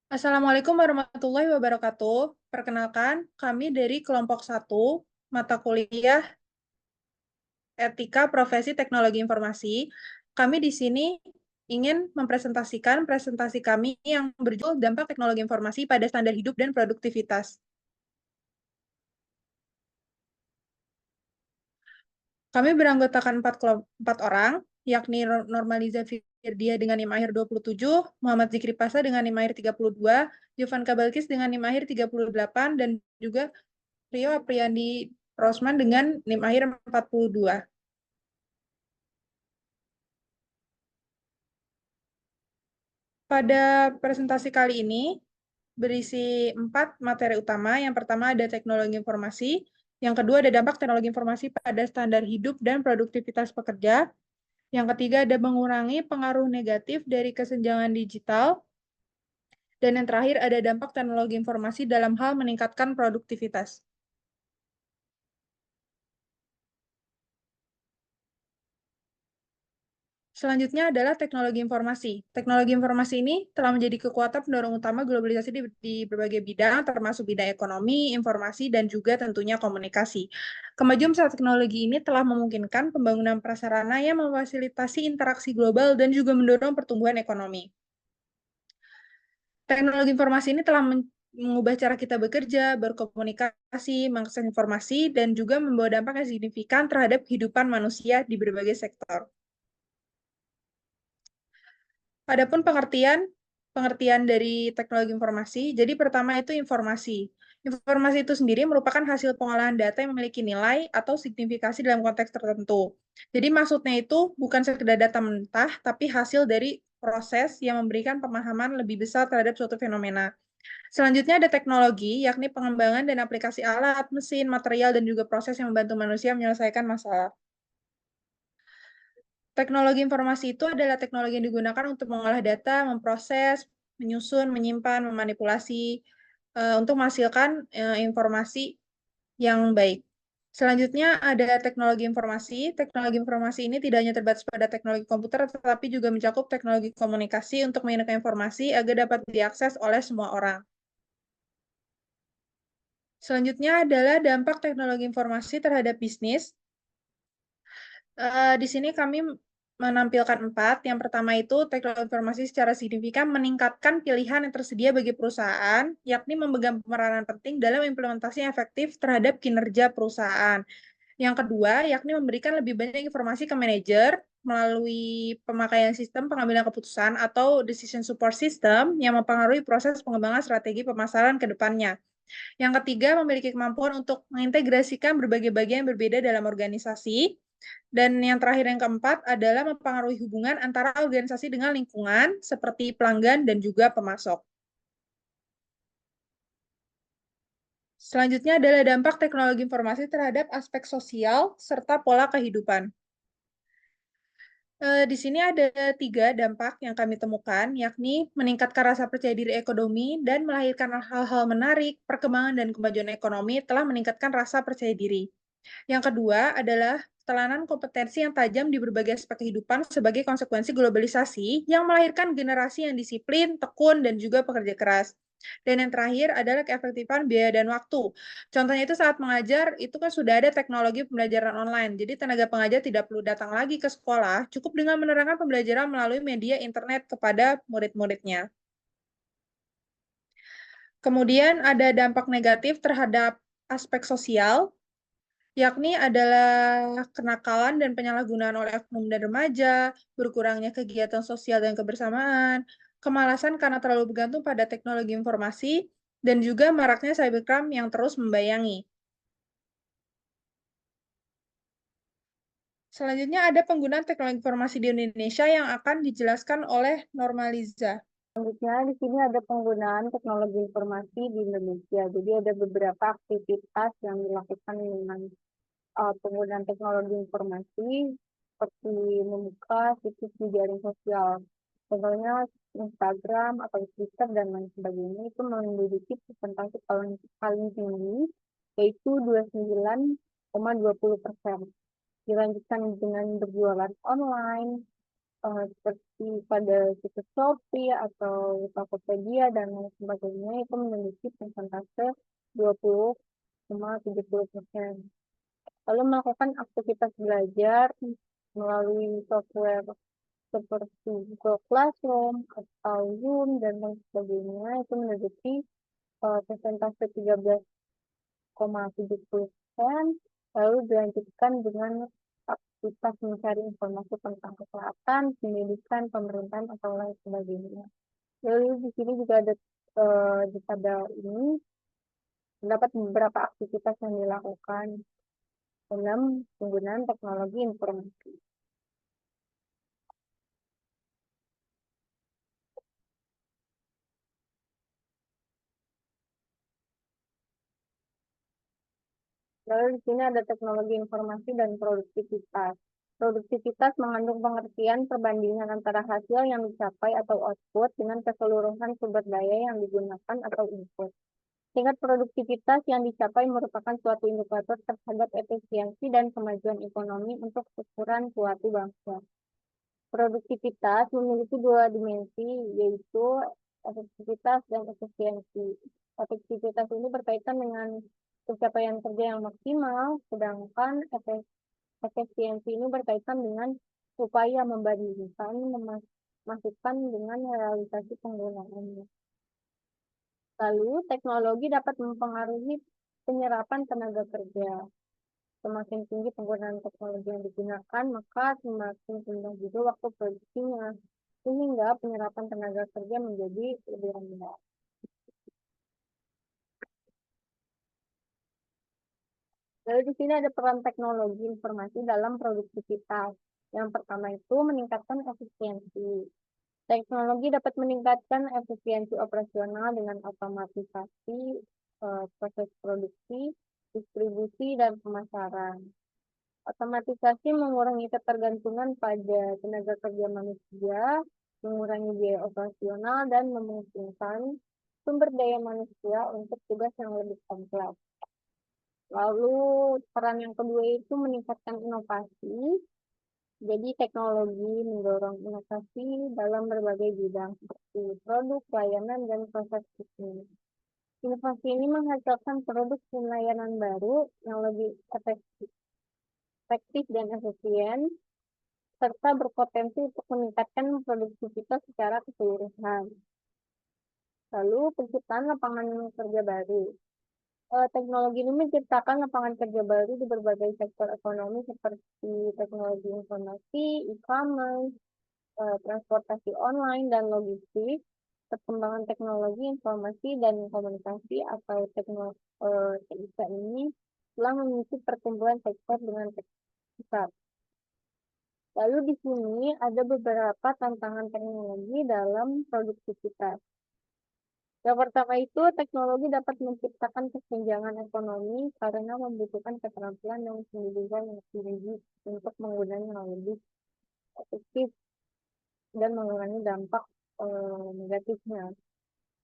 Assalamualaikum warahmatullahi wabarakatuh. Perkenalkan, kami dari kelompok 1, mata kuliah Etika Profesi Teknologi Informasi. Kami di sini ingin mempresentasikan presentasi kami yang berjudul Dampak Teknologi Informasi pada Standar Hidup dan Produktivitas. Kami beranggotakan 4 orang, yakni Normaliza Firdia dengan NIM akhir 27, Muhammad Zikri Pasa dengan NIM akhir 32, Jovan Kabalkis dengan NIM akhir 38, dan juga Rio Apriandi Rosman dengan NIM akhir 42. Pada presentasi kali ini berisi 4 materi utama. Yang pertama ada teknologi informasi, yang kedua ada dampak teknologi informasi pada standar hidup dan produktivitas pekerja, yang ketiga ada mengurangi pengaruh negatif dari kesenjangan digital, dan yang terakhir ada dampak teknologi informasi dalam hal meningkatkan produktivitas. Selanjutnya adalah teknologi informasi. Teknologi informasi ini telah menjadi kekuatan pendorong utama globalisasi di berbagai bidang, termasuk bidang ekonomi, informasi, dan juga tentunya komunikasi. Kemajuan pesat teknologi ini telah memungkinkan pembangunan prasarana yang memfasilitasi interaksi global dan juga mendorong pertumbuhan ekonomi. Teknologi informasi ini telah mengubah cara kita bekerja, berkomunikasi, mengakses informasi, dan juga membawa dampak yang signifikan terhadap kehidupan manusia di berbagai sektor. Adapun pengertian dari teknologi informasi, jadi pertama itu informasi. Informasi itu sendiri merupakan hasil pengolahan data yang memiliki nilai atau signifikasi dalam konteks tertentu. Jadi maksudnya itu bukan sekedar data mentah, tapi hasil dari proses yang memberikan pemahaman lebih besar terhadap suatu fenomena. Selanjutnya ada teknologi, yakni pengembangan dan aplikasi alat, mesin, material, dan juga proses yang membantu manusia menyelesaikan masalah. Teknologi informasi itu adalah teknologi yang digunakan untuk mengolah data, memproses, menyusun, menyimpan, memanipulasi, untuk menghasilkan informasi yang baik. Selanjutnya ada teknologi informasi. Teknologi informasi ini tidak hanya terbatas pada teknologi komputer, tetapi juga mencakup teknologi komunikasi untuk mengirimkan informasi agar dapat diakses oleh semua orang. Selanjutnya adalah dampak teknologi informasi terhadap bisnis. Di sini kami menampilkan 4. Yang pertama itu teknologi informasi secara signifikan meningkatkan pilihan yang tersedia bagi perusahaan, yakni memegang peranan penting dalam implementasi yang efektif terhadap kinerja perusahaan. Yang kedua, yakni memberikan lebih banyak informasi ke manajer melalui pemakaian sistem pengambilan keputusan atau decision support system yang mempengaruhi proses pengembangan strategi pemasaran ke depannya. Yang ketiga, memiliki kemampuan untuk mengintegrasikan berbagai bagian yang berbeda dalam organisasi. Dan yang terakhir yang keempat adalah mempengaruhi hubungan antara organisasi dengan lingkungan, seperti pelanggan dan juga pemasok. Selanjutnya adalah dampak teknologi informasi terhadap aspek sosial serta pola kehidupan. Di sini ada 3 dampak yang kami temukan, yakni meningkatkan rasa percaya diri ekonomi dan melahirkan hal-hal menarik, perkembangan dan kemajuan ekonomi telah meningkatkan rasa percaya diri. Yang kedua adalah telanan kompetensi yang tajam di berbagai aspek kehidupan sebagai konsekuensi globalisasi yang melahirkan generasi yang disiplin, tekun, dan juga pekerja keras. Dan yang terakhir adalah keefektifan biaya dan waktu. Contohnya itu saat mengajar, itu kan sudah ada teknologi pembelajaran online. Jadi tenaga pengajar tidak perlu datang lagi ke sekolah, cukup dengan menerangkan pembelajaran melalui media internet kepada murid-muridnya. Kemudian ada dampak negatif terhadap aspek sosial, yakni adalah kenakalan dan penyalahgunaan oleh oknum dan remaja, berkurangnya kegiatan sosial dan kebersamaan, kemalasan karena terlalu bergantung pada teknologi informasi, dan juga maraknya cybercrime yang terus membayangi. Selanjutnya ada penggunaan teknologi informasi di Indonesia yang akan dijelaskan oleh Normaliza. Selanjutnya, di sini ada penggunaan teknologi informasi di Indonesia. Jadi ada beberapa aktivitas yang dilakukan dengan penggunaan teknologi informasi, seperti membuka situs di jaring sosial. Contohnya Instagram atau Twitter dan lain sebagainya itu memiliki persentase paling tinggi, yaitu 29,20%. Dilanjutkan dengan berjualan online, seperti pada situs Shopee atau Tokopedia dan lain sebagainya itu memiliki persentase 20,70%. Lalu melakukan aktivitas belajar melalui software seperti Google Classroom atau Zoom dan lain sebagainya itu menduduki persentase 13,70%, lalu dilanjutkan dengan aktivitas mencari informasi tentang kesehatan, pendidikan, pemerintahan atau lain sebagainya. Lalu di sini juga ada di tabel ini terdapat beberapa aktivitas yang dilakukan dalam penggunaan teknologi informasi. Lalu di sini ada teknologi informasi dan produktivitas. Produktivitas mengandung pengertian perbandingan antara hasil yang dicapai atau output dengan keseluruhan sumber daya yang digunakan atau input. Tingkat produktivitas yang dicapai merupakan suatu indikator terhadap efisiensi dan kemajuan ekonomi untuk ukuran suatu bangsa. Produktivitas memiliki dua dimensi, yaitu efektivitas dan efisiensi. Efektivitas ini berkaitan dengan pencapaian kerja yang maksimal, sedangkan efisiensi ini berkaitan dengan upaya membandingkan, memastikan dengan realisasi penggunaannya. Lalu, teknologi dapat mempengaruhi penyerapan tenaga kerja. Semakin tinggi penggunaan teknologi yang digunakan, maka semakin rendah juga waktu produksinya, sehingga penyerapan tenaga kerja menjadi lebih rendah. Lalu di sini ada peran teknologi informasi dalam produktivitas. Yang pertama itu meningkatkan efisiensi. Teknologi dapat meningkatkan efisiensi operasional dengan otomatisasi proses produksi, distribusi, dan pemasaran. Otomatisasi mengurangi ketergantungan pada tenaga kerja manusia, mengurangi biaya operasional, dan memungkinkan sumber daya manusia untuk tugas yang lebih kompleks. Lalu peran yang kedua itu meningkatkan inovasi. Jadi teknologi mendorong inovasi dalam berbagai bidang seperti produk, layanan, dan proses bisnis. Inovasi ini menghasilkan produk dan layanan baru yang lebih efektif dan efisien, serta berpotensi untuk meningkatkan produktivitas secara keseluruhan. Lalu penciptaan lapangan kerja baru. Teknologi ini menciptakan lapangan kerja baru di berbagai sektor ekonomi seperti teknologi informasi, e-commerce, transportasi online, dan logistik. Perkembangan teknologi informasi dan komunikasi atau TIK ini telah memicu pertumbuhan sektor dengan pesat. Lalu di sini ada beberapa tantangan teknologi dalam produktivitas. Yang pertama itu, teknologi dapat menciptakan kesenjangan ekonomi karena membutuhkan keterampilan dan pendidikan yang tinggi untuk menggunakannya yang lebih efektif dan mengurangi dampak negatifnya.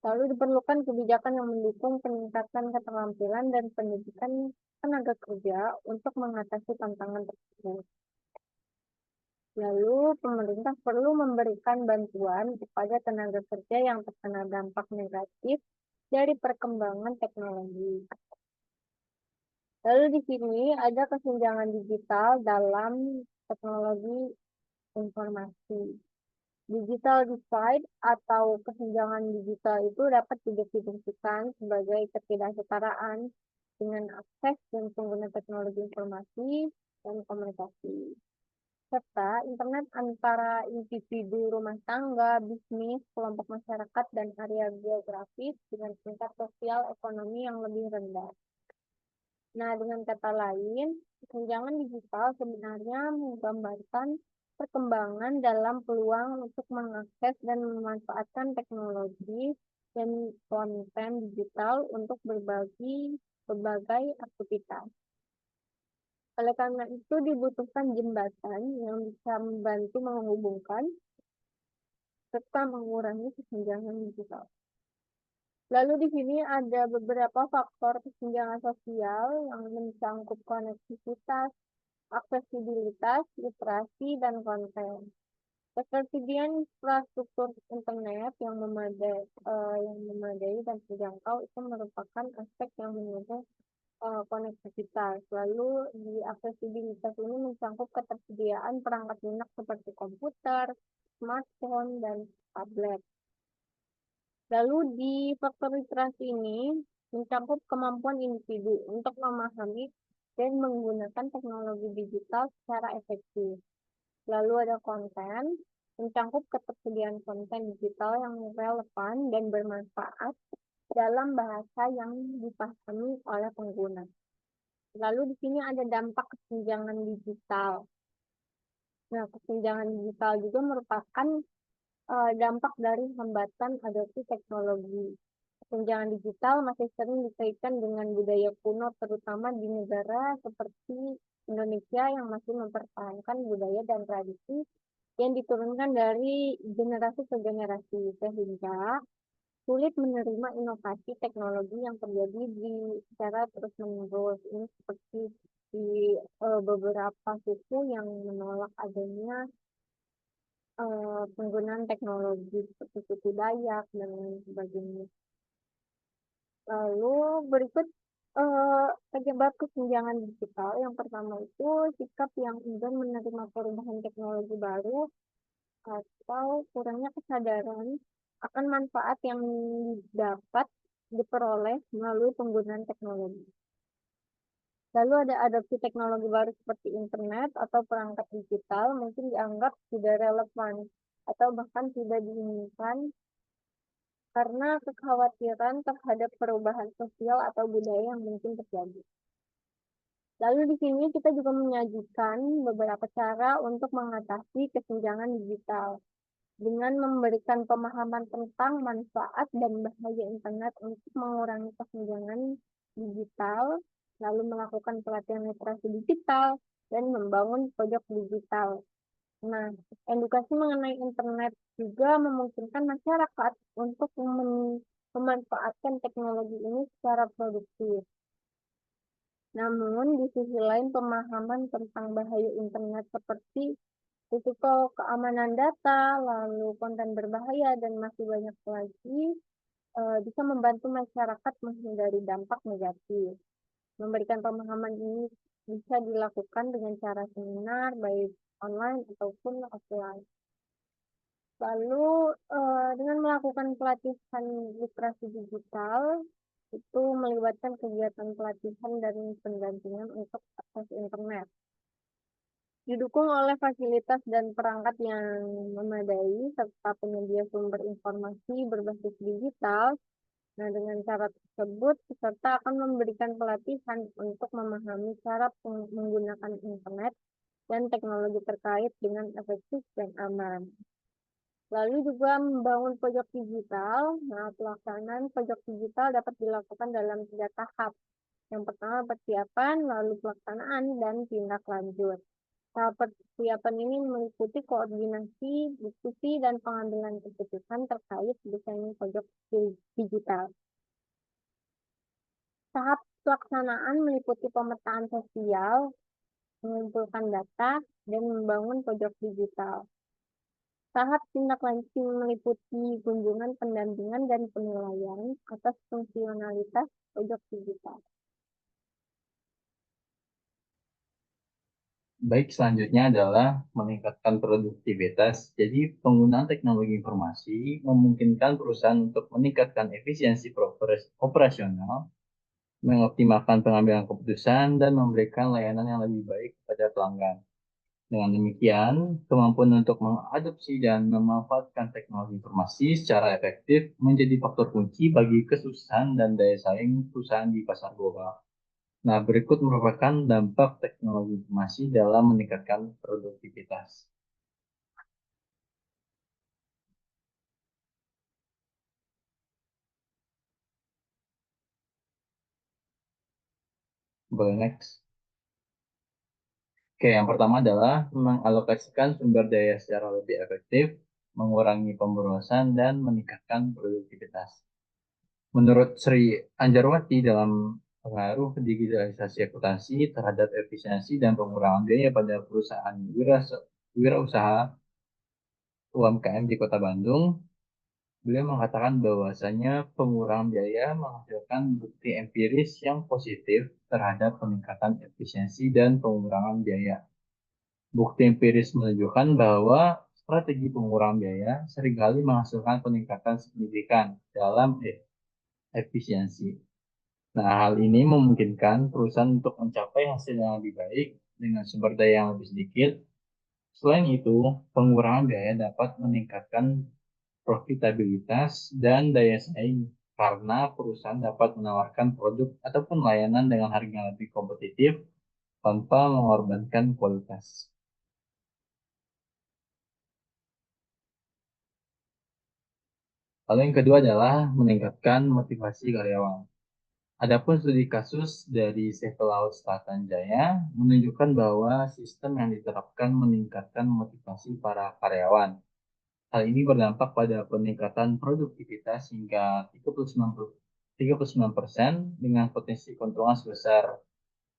Lalu diperlukan kebijakan yang mendukung peningkatan keterampilan dan pendidikan tenaga kerja untuk mengatasi tantangan tersebut. Lalu pemerintah perlu memberikan bantuan kepada tenaga kerja yang terkena dampak negatif dari perkembangan teknologi. Lalu di sini ada kesenjangan digital dalam teknologi informasi. Digital divide atau kesenjangan digital itu dapat didefinisikan sebagai ketidaksetaraan dengan akses dan pengguna teknologi informasi dan komunikasi, serta internet antara individu rumah tangga, bisnis, kelompok masyarakat, dan area geografis dengan tingkat sosial ekonomi yang lebih rendah. Nah, dengan kata lain, kesenjangan digital sebenarnya menggambarkan perkembangan dalam peluang untuk mengakses dan memanfaatkan teknologi dan konten digital untuk berbagai aktivitas. Oleh karena itu dibutuhkan jembatan yang bisa membantu menghubungkan serta mengurangi kesenjangan digital. Lalu di sini ada beberapa faktor kesenjangan sosial yang mencangkup konektivitas, aksesibilitas, literasi, dan konten. Ketersediaan infrastruktur internet yang memadai dan terjangkau itu merupakan aspek yang mendukung koneksivitas. Lalu di aksesibilitas ini mencakup ketersediaan perangkat lunak seperti komputer, smartphone, dan tablet. Lalu di faktor literasi ini mencakup kemampuan individu untuk memahami dan menggunakan teknologi digital secara efektif. Lalu ada konten, mencakup ketersediaan konten digital yang relevan dan bermanfaat dalam bahasa yang dipahami oleh pengguna. Lalu di sini ada dampak kesenjangan digital. Nah, kesenjangan digital juga merupakan dampak dari hambatan adopsi teknologi. Kesenjangan digital masih sering dikaitkan dengan budaya kuno, terutama di negara seperti Indonesia yang masih mempertahankan budaya dan tradisi yang diturunkan dari generasi ke generasi, sehingga sulit menerima inovasi teknologi yang terjadi secara terus-menerus. Ini seperti di beberapa suku yang menolak adanya penggunaan teknologi seperti suku Dayak dan lain sebagainya. Lalu berikut penyebab kesenjangan digital. Yang pertama itu sikap yang enggan menerima perubahan teknologi baru atau kurangnya kesadaran akan manfaat yang dapat diperoleh melalui penggunaan teknologi. Lalu ada adopsi teknologi baru seperti internet atau perangkat digital mungkin dianggap tidak relevan atau bahkan tidak diinginkan karena kekhawatiran terhadap perubahan sosial atau budaya yang mungkin terjadi. Lalu di sini kita juga menyajikan beberapa cara untuk mengatasi kesenjangan digital dengan memberikan pemahaman tentang manfaat dan bahaya internet untuk mengurangi kesenjangan digital, lalu melakukan pelatihan literasi digital, dan membangun pojok digital. Nah, edukasi mengenai internet juga memungkinkan masyarakat untuk memanfaatkan teknologi ini secara produktif. Namun, di sisi lain, pemahaman tentang bahaya internet seperti risiko keamanan data, lalu konten berbahaya, dan masih banyak lagi bisa membantu masyarakat menghindari dampak negatif. Memberikan pemahaman ini bisa dilakukan dengan cara seminar, baik online ataupun offline. Lalu dengan melakukan pelatihan literasi digital, itu melibatkan kegiatan pelatihan dan pendampingan untuk akses internet. Didukung oleh fasilitas dan perangkat yang memadai, serta penyedia sumber informasi berbasis digital. Nah, dengan cara tersebut, peserta akan memberikan pelatihan untuk memahami cara menggunakan internet dan teknologi terkait dengan efektif dan aman. Lalu juga membangun pojok digital. Nah, pelaksanaan pojok digital dapat dilakukan dalam 3 tahap. Yang pertama persiapan, lalu pelaksanaan, dan tindak lanjut. Tahap persiapan ini meliputi koordinasi, diskusi, dan pengambilan keputusan terkait desain pojok digital. Tahap pelaksanaan meliputi pemetaan sosial, mengumpulkan data, dan membangun pojok digital. Tahap tindak lanjut meliputi kunjungan pendampingan dan penilaian atas fungsionalitas pojok digital. Baik, selanjutnya adalah meningkatkan produktivitas. Jadi, penggunaan teknologi informasi memungkinkan perusahaan untuk meningkatkan efisiensi operasional, mengoptimalkan pengambilan keputusan, dan memberikan layanan yang lebih baik kepada pelanggan. Dengan demikian, kemampuan untuk mengadopsi dan memanfaatkan teknologi informasi secara efektif menjadi faktor kunci bagi kesuksesan dan daya saing perusahaan di pasar global. Nah, berikut merupakan dampak teknologi informasi dalam meningkatkan produktivitas. Boleh next. Oke, yang pertama adalah mengalokasikan sumber daya secara lebih efektif, mengurangi pemborosan, dan meningkatkan produktivitas. Menurut Sri Anjarwati dalam pengaruh digitalisasi akuntansi terhadap efisiensi dan pengurangan biaya pada perusahaan wirausaha, UMKM di Kota Bandung. Beliau mengatakan bahwasanya pengurangan biaya menghasilkan bukti empiris yang positif terhadap peningkatan efisiensi dan pengurangan biaya. Bukti empiris menunjukkan bahwa strategi pengurangan biaya seringkali menghasilkan peningkatan signifikan dalam efisiensi. Nah, hal ini memungkinkan perusahaan untuk mencapai hasil yang lebih baik dengan sumber daya yang lebih sedikit. Selain itu, pengurangan biaya dapat meningkatkan profitabilitas dan daya saing karena perusahaan dapat menawarkan produk ataupun layanan dengan harga yang lebih kompetitif tanpa mengorbankan kualitas. Lalu yang kedua adalah meningkatkan motivasi karyawan. Adapun studi kasus dari CV Laut Selatan Jaya menunjukkan bahwa sistem yang diterapkan meningkatkan motivasi para karyawan. Hal ini berdampak pada peningkatan produktivitas hingga 39% dengan potensi keuntungan sebesar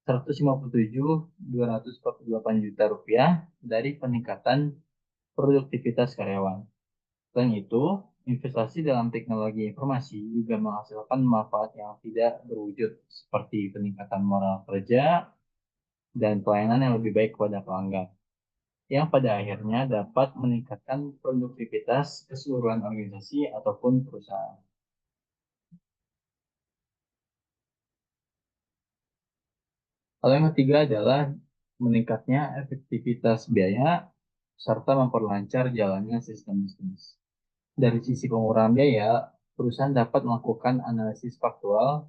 157.248 juta rupiah dari peningkatan produktivitas karyawan. Selain itu, investasi dalam teknologi informasi juga menghasilkan manfaat yang tidak berwujud seperti peningkatan moral kerja dan pelayanan yang lebih baik kepada pelanggan, yang pada akhirnya dapat meningkatkan produktivitas keseluruhan organisasi ataupun perusahaan. Hal yang ketiga adalah meningkatnya efektivitas biaya serta memperlancar jalannya sistem bisnis. Dari sisi pengurangan biaya, perusahaan dapat melakukan analisis faktual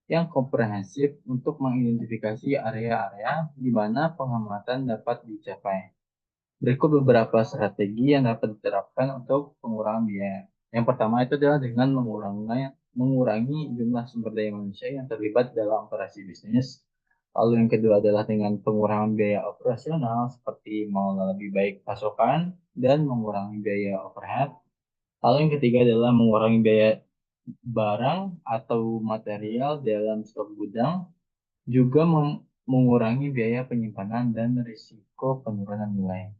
yang komprehensif untuk mengidentifikasi area-area di mana penghematan dapat dicapai. Berikut beberapa strategi yang dapat diterapkan untuk pengurangan biaya. Yang pertama itu adalah dengan mengurangi jumlah sumber daya manusia yang terlibat dalam operasi bisnis. Lalu yang kedua adalah dengan pengurangan biaya operasional seperti mengelola lebih baik pasokan dan mengurangi biaya overhead. Lalu yang ketiga adalah mengurangi biaya barang atau material dalam stok gudang, juga mengurangi biaya penyimpanan dan risiko penurunan nilai.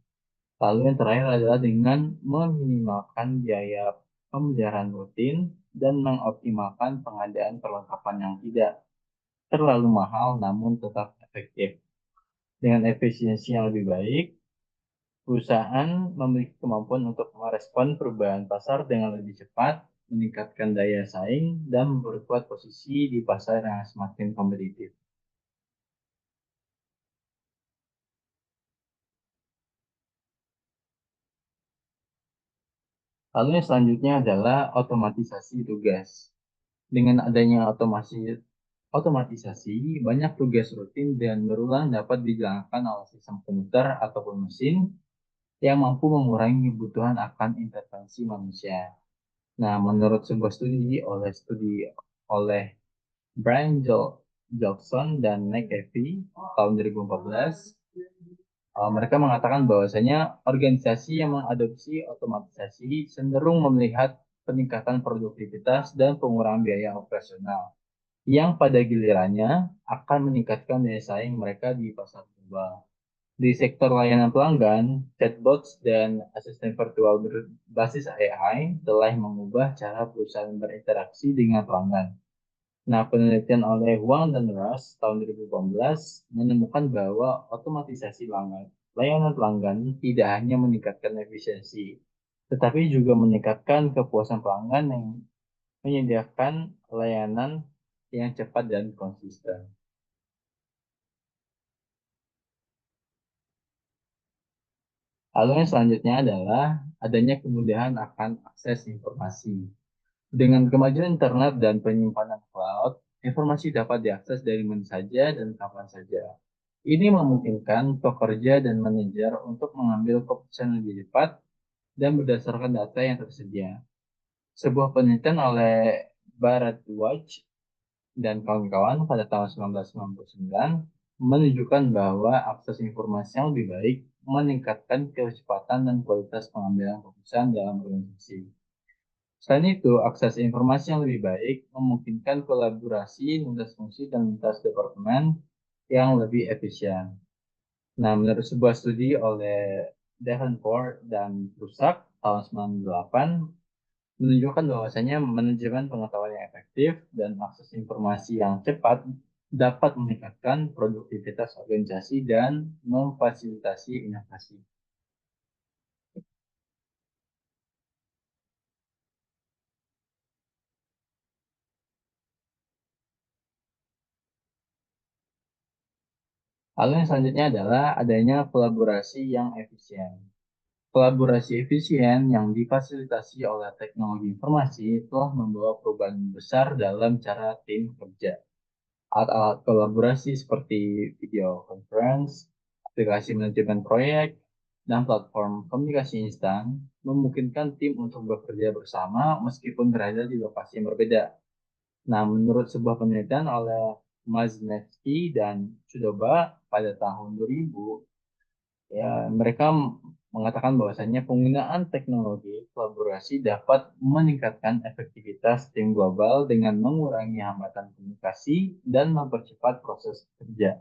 Lalu yang terakhir adalah dengan meminimalkan biaya pemeliharaan rutin dan mengoptimalkan pengadaan perlengkapan yang tidak terlalu mahal namun tetap efektif. Dengan efisiensi yang lebih baik, perusahaan memiliki kemampuan untuk merespon perubahan pasar dengan lebih cepat, meningkatkan daya saing, dan memperkuat posisi di pasar yang semakin kompetitif. Lalu yang selanjutnya adalah otomatisasi tugas. Dengan adanya otomatisasi, banyak tugas rutin dan berulang dapat dijalankan oleh sistem komputer ataupun mesin yang mampu mengurangi kebutuhan akan intervensi manusia. Nah, menurut sebuah studi oleh Brian Jobson dan Nick Evey tahun 2014, mereka mengatakan bahwasanya organisasi yang mengadopsi otomatisasi cenderung melihat peningkatan produktivitas dan pengurangan biaya operasional, yang pada gilirannya akan meningkatkan daya saing mereka di pasar global. Di sektor layanan pelanggan, chatbots dan asisten virtual berbasis AI telah mengubah cara perusahaan berinteraksi dengan pelanggan. Nah, penelitian oleh Huang dan Russ tahun 2018 menemukan bahwa otomatisasi layanan pelanggan tidak hanya meningkatkan efisiensi, tetapi juga meningkatkan kepuasan pelanggan yang menyediakan layanan yang cepat dan konsisten. Lalu yang selanjutnya adalah adanya kemudahan akan akses informasi. Dengan kemajuan internet dan penyimpanan cloud, informasi dapat diakses dari mana saja dan kapan saja. Ini memungkinkan pekerja dan manajer untuk mengambil keputusan lebih cepat dan berdasarkan data yang tersedia. Sebuah penelitian oleh Barat Watch dan kawan-kawan pada tahun 1999 menunjukkan bahwa akses informasi yang lebih baik meningkatkan kecepatan dan kualitas pengambilan keputusan dalam organisasi. Selain itu, akses informasi yang lebih baik memungkinkan kolaborasi lintas fungsi dan lintas departemen yang lebih efisien. Nah, menurut sebuah studi oleh Davenport dan Prusak tahun 98 menunjukkan bahwasanya manajemen pengetahuan yang efektif dan akses informasi yang cepat dapat meningkatkan produktivitas organisasi dan memfasilitasi inovasi. Lalu yang selanjutnya adalah adanya kolaborasi yang efisien. Kolaborasi efisien yang difasilitasi oleh teknologi informasi telah membawa perubahan besar dalam cara tim kerja. Alat-alat kolaborasi seperti video conference, aplikasi manajemen proyek, dan platform komunikasi instan memungkinkan tim untuk bekerja bersama meskipun berada di lokasi yang berbeda. Nah, menurut sebuah penelitian oleh Maznevsky dan Chudoba pada tahun 2000, ya, mereka mengatakan bahwasanya penggunaan teknologi kolaborasi dapat meningkatkan efektivitas tim global dengan mengurangi hambatan komunikasi dan mempercepat proses kerja.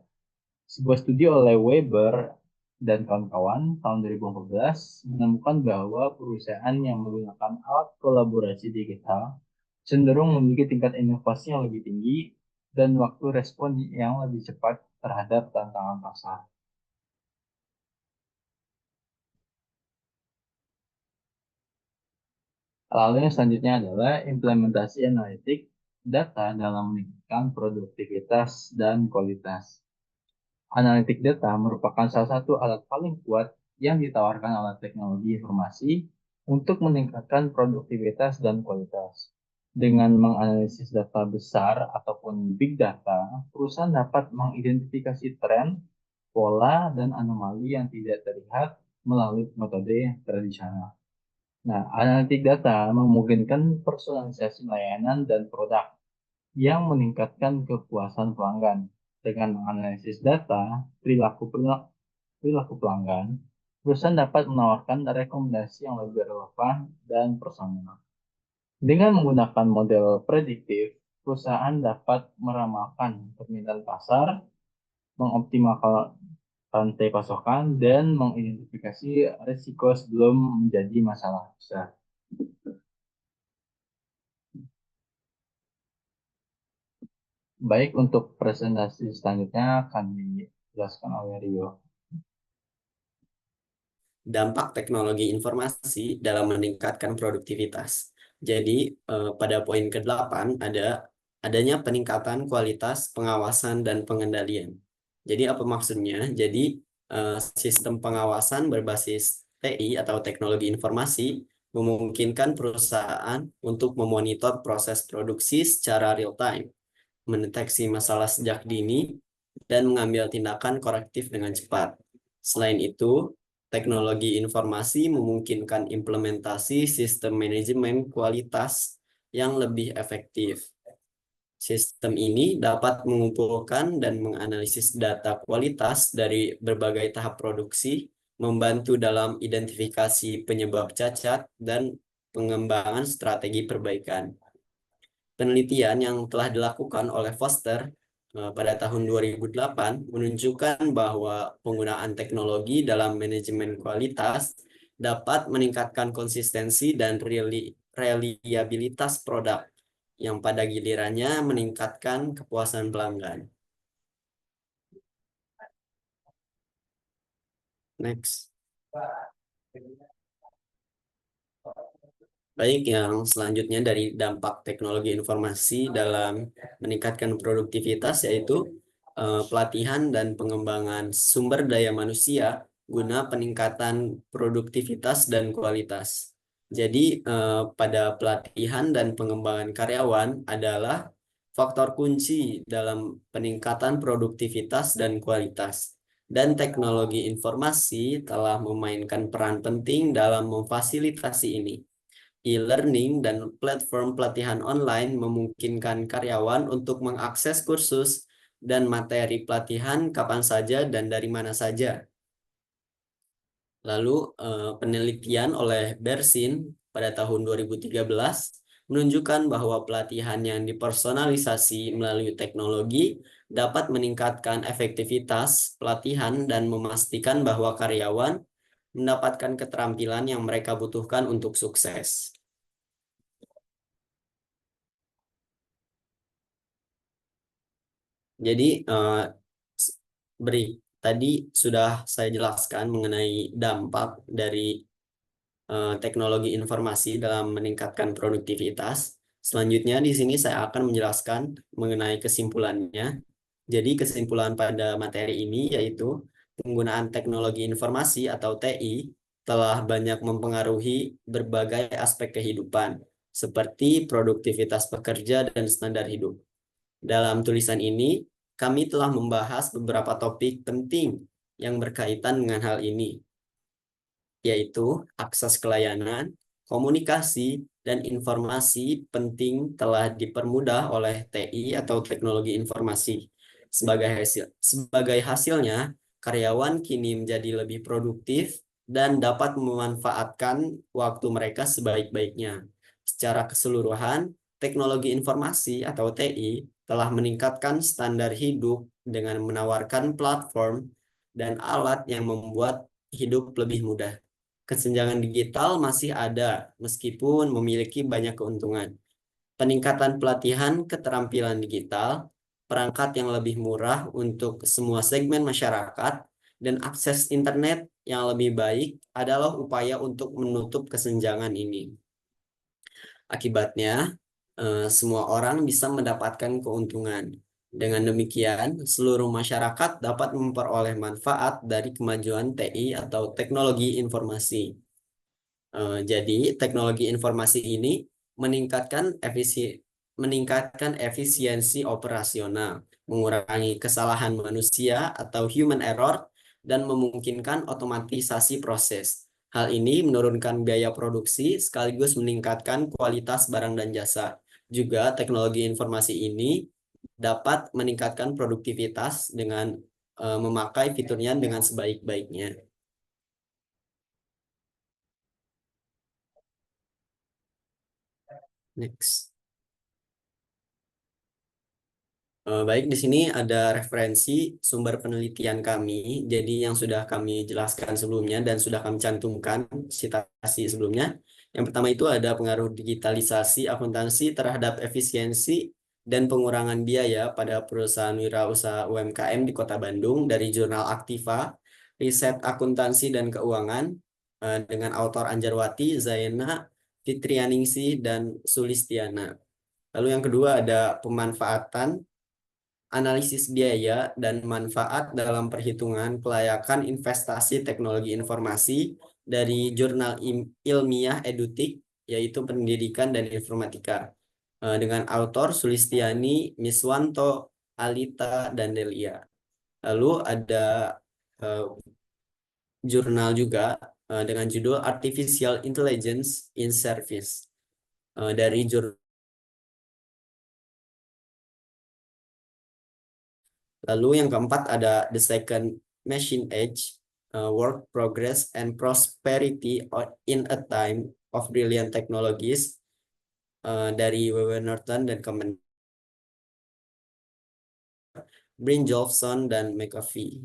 Sebuah studi oleh Weber dan kawan-kawan tahun 2014 menemukan bahwa perusahaan yang menggunakan alat kolaborasi digital cenderung memiliki tingkat inovasi yang lebih tinggi dan waktu respon yang lebih cepat terhadap tantangan pasar. Lalu yang selanjutnya adalah implementasi analitik data dalam meningkatkan produktivitas dan kualitas. Analitik data merupakan salah satu alat paling kuat yang ditawarkan oleh teknologi informasi untuk meningkatkan produktivitas dan kualitas. Dengan menganalisis data besar ataupun big data, perusahaan dapat mengidentifikasi tren, pola, dan anomali yang tidak terlihat melalui metode tradisional. Nah, analitik data memungkinkan personalisasi layanan dan produk yang meningkatkan kepuasan pelanggan. Dengan menganalisis data perilaku pelanggan, perusahaan dapat menawarkan rekomendasi yang lebih relevan dan personal. Dengan menggunakan model prediktif, perusahaan dapat meramalkan permintaan pasar, mengoptimalkan rantai pasokan, dan mengidentifikasi risiko sebelum menjadi masalah besar. Baik, untuk presentasi selanjutnya akan dijelaskan oleh Rio. Dampak teknologi informasi dalam meningkatkan produktivitas. Jadi pada poin ke-8 adanya peningkatan kualitas pengawasan dan pengendalian. Jadi apa maksudnya? Jadi sistem pengawasan berbasis TI atau teknologi informasi memungkinkan perusahaan untuk memonitor proses produksi secara real time, mendeteksi masalah sejak dini, dan mengambil tindakan korektif dengan cepat. Selain itu, teknologi informasi memungkinkan implementasi sistem manajemen kualitas yang lebih efektif. Sistem ini dapat mengumpulkan dan menganalisis data kualitas dari berbagai tahap produksi, membantu dalam identifikasi penyebab cacat dan pengembangan strategi perbaikan. Penelitian yang telah dilakukan oleh Foster pada tahun 2008 menunjukkan bahwa penggunaan teknologi dalam manajemen kualitas dapat meningkatkan konsistensi dan reliabilitas produk, yang pada gilirannya meningkatkan kepuasan pelanggan. Next. Baik, yang selanjutnya dari dampak teknologi informasi dalam meningkatkan produktivitas yaitu pelatihan dan pengembangan sumber daya manusia guna peningkatan produktivitas dan kualitas. Jadi pada pelatihan dan pengembangan karyawan adalah faktor kunci dalam peningkatan produktivitas dan kualitas. Dan teknologi informasi telah memainkan peran penting dalam memfasilitasi ini. E-learning dan platform pelatihan online memungkinkan karyawan untuk mengakses kursus dan materi pelatihan kapan saja dan dari mana saja. Lalu penelitian oleh Bersin pada tahun 2013 menunjukkan bahwa pelatihan yang dipersonalisasi melalui teknologi dapat meningkatkan efektivitas pelatihan dan memastikan bahwa karyawan mendapatkan keterampilan yang mereka butuhkan untuk sukses. Jadi tadi sudah saya jelaskan mengenai dampak dari teknologi informasi dalam meningkatkan produktivitas. Selanjutnya di sini saya akan menjelaskan mengenai kesimpulannya. Jadi kesimpulan pada materi ini yaitu penggunaan teknologi informasi atau TI telah banyak mempengaruhi berbagai aspek kehidupan, seperti produktivitas pekerja dan standar hidup. Dalam tulisan ini, kami telah membahas beberapa topik penting yang berkaitan dengan hal ini, yaitu akses ke layanan, komunikasi, dan informasi penting telah dipermudah oleh TI atau teknologi informasi. Sebagai hasilnya, karyawan kini menjadi lebih produktif dan dapat memanfaatkan waktu mereka sebaik-baiknya. Secara keseluruhan, teknologi informasi atau TI telah meningkatkan standar hidup dengan menawarkan platform dan alat yang membuat hidup lebih mudah. Kesenjangan digital masih ada meskipun memiliki banyak keuntungan. Peningkatan pelatihan keterampilan digital, perangkat yang lebih murah untuk semua segmen masyarakat, dan akses internet yang lebih baik adalah upaya untuk menutup kesenjangan ini. Akibatnya, semua orang bisa mendapatkan keuntungan. Dengan demikian, seluruh masyarakat dapat memperoleh manfaat dari kemajuan TI atau teknologi informasi. Jadi, teknologi informasi ini meningkatkan efisiensi operasional, mengurangi kesalahan manusia atau human error, dan memungkinkan otomatisasi proses. Hal ini menurunkan biaya produksi sekaligus meningkatkan kualitas barang dan jasa. Juga teknologi informasi ini dapat meningkatkan produktivitas dengan memakai fiturnya dengan sebaik-baiknya. Next. Baik, di sini ada referensi sumber penelitian kami, jadi yang sudah kami jelaskan sebelumnya dan sudah kami cantumkan citasi sebelumnya. Yang pertama itu ada pengaruh digitalisasi akuntansi terhadap efisiensi dan pengurangan biaya pada perusahaan wirausaha UMKM di Kota Bandung dari jurnal Aktiva, Riset Akuntansi dan Keuangan, dengan autor Anjarwati, Zaina, Fitrianingsih, dan Sulistiana. Lalu yang kedua ada pemanfaatan analisis biaya dan manfaat dalam perhitungan kelayakan investasi teknologi informasi dari jurnal ilmiah Edutik, yaitu Pendidikan dan Informatika, dengan autor Sulistiani, Miswanto, Alita, dan Delia. Lalu ada jurnal juga dengan judul Artificial Intelligence in Service dari jurnal. Lalu yang keempat ada The Second Machine Age, Work Progress and Prosperity in a Time of Brilliant Technologies, dari W.W. Norton dan Brynjolfsson dan McAfee.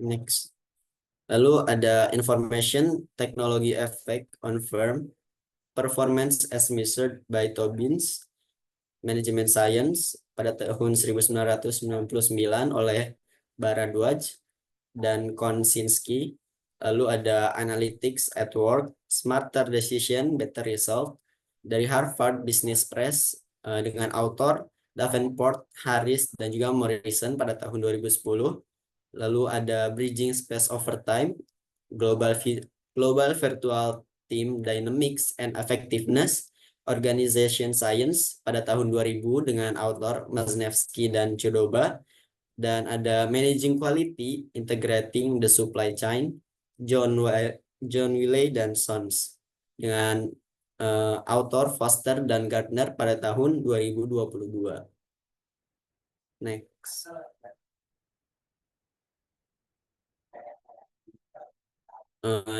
Next. Lalu ada Information Technology Effect on Firm Performance as Measured by Tobin's Management Science pada tahun 1999 oleh Bharadwaj dan Konsinski. Lalu ada Analytics at Work, Smarter Decision, Better Result dari Harvard Business Press dengan autor Davenport, Harris, dan juga Morrison pada tahun 2010. Lalu ada Bridging Space Over Time, Global Virtual Team Dynamics and Effectiveness, Organization Science pada tahun 2000 dengan autor Maznevsky dan Chodoba. Dan ada Managing Quality, Integrating the Supply Chain, John Wiley dan Sons dengan autor Foster dan Gardner pada tahun 2022. Next.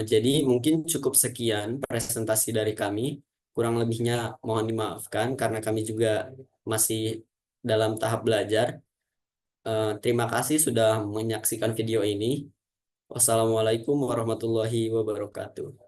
Jadi mungkin cukup sekian presentasi dari kami. Kurang lebihnya mohon dimaafkan karena kami juga masih dalam tahap belajar. Terima kasih sudah menyaksikan video ini. Wassalamualaikum warahmatullahi wabarakatuh.